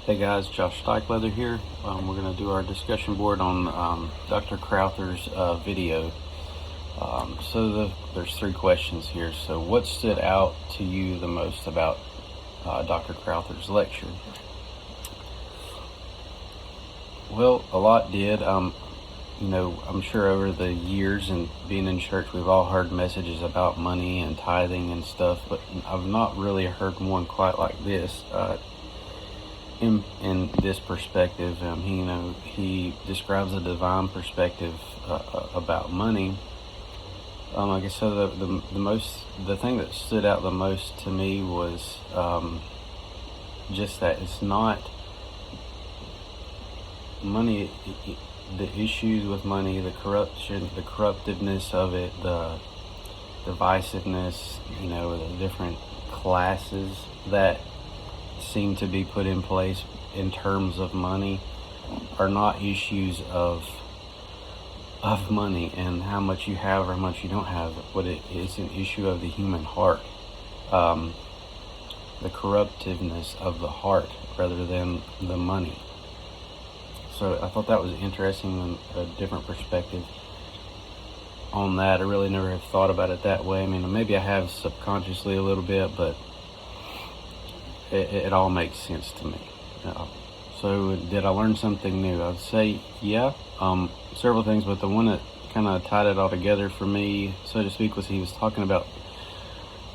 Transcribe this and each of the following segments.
Hey guys, Josh Steichleather here. We're going to do our discussion board on Dr. Crowther's video. There's 3 questions here. So what stood out to you the most about Dr. Crowther's lecture? Well, a lot did. I'm sure over the years and being in church, we've all heard messages about money and tithing and stuff, but I've not really heard one quite like this. In this perspective, he describes a divine perspective about money. Like I said, the thing that stood out the most to me was just that it's not money. The issues with money, the corruption, the corruptiveness of it, the divisiveness, the different classes that seem to be put in place in terms of money are not issues of money and how much you have or how much you don't have, but it's an issue of the human heart, the corruptiveness of the heart rather than the money. So I thought that was interesting and a different perspective on that. I really never have thought about it that way. I mean, maybe I have subconsciously a little bit, but it all makes sense to me. So did I learn something new? I'd say, yeah, several things, but the one that kind of tied it all together for me, so to speak, was he was talking about,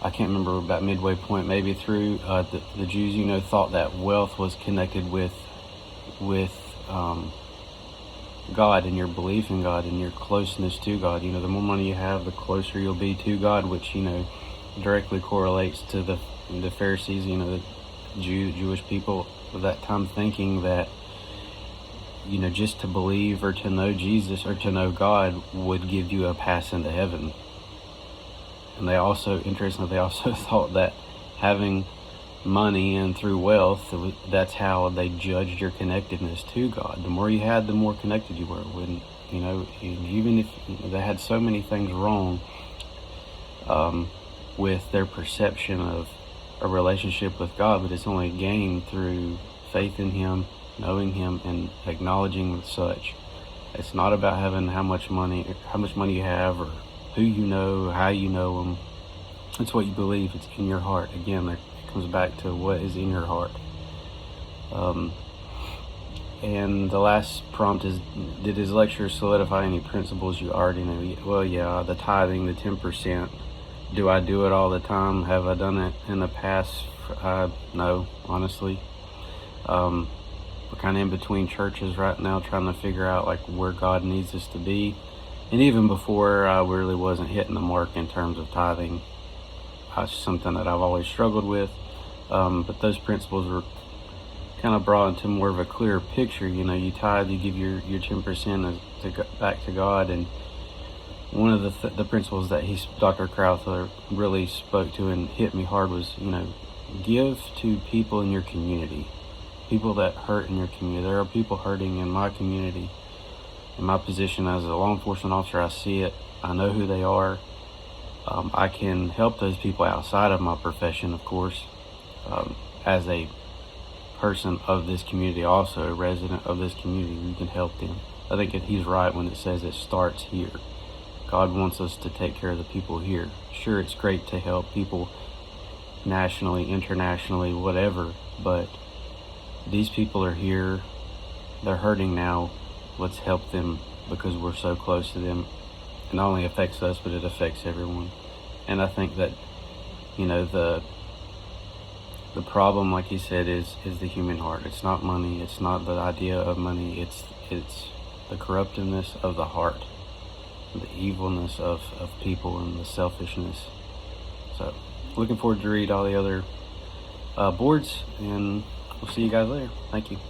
I can't remember, about midway point, maybe through the Jews, thought that wealth was connected with God and your belief in God and your closeness to God. The more money you have, the closer you'll be to God, which, directly correlates to the Pharisees, the Jewish people of that time, thinking that, just to believe or to know Jesus or to know God would give you a pass into heaven. And they also thought that having money and through wealth, that's how they judged your connectedness to God. The more you had, the more connected you were. Even if they had so many things wrong with their perception of a relationship with God, but it's only gained through faith in Him, knowing Him, and acknowledging such. It's not about having how much money you have, or who you know, how you know Him. It's what you believe. It's in your heart. Again, it comes back to what is in your heart. And the last prompt is, did his lecture solidify any principles you already know? Well, yeah, the tithing, the 10%. Do I do it all the time? Have I done it in the past? No, honestly. We're kind of in between churches right now, trying to figure out where God needs us to be. And even before, I really wasn't hitting the mark in terms of tithing. It's something that I've always struggled with. But those principles were kind of brought into more of a clearer picture. You tithe, you give your 10% back to God, and one of the principles that Dr. Crowther really spoke to and hit me hard was, give to people in your community, people that hurt in your community. There are people hurting in my community. In my position as a law enforcement officer, I see it. I know who they are. I can help those people outside of my profession, of course, as a person of this community, also a resident of this community. We can help them. I think he's right when it says it starts here. God wants us to take care of the people here. Sure, it's great to help people nationally, internationally, whatever, but these people are here. They're hurting now. Let's help them because we're so close to them. It not only affects us, but it affects everyone. And I think that, the problem, like he said, is the human heart. It's not money. It's not the idea of money. It's the corruptiveness of the heart, the evilness of people, and the selfishness. So, looking forward to read all the other boards, and we'll see you guys later. Thank you.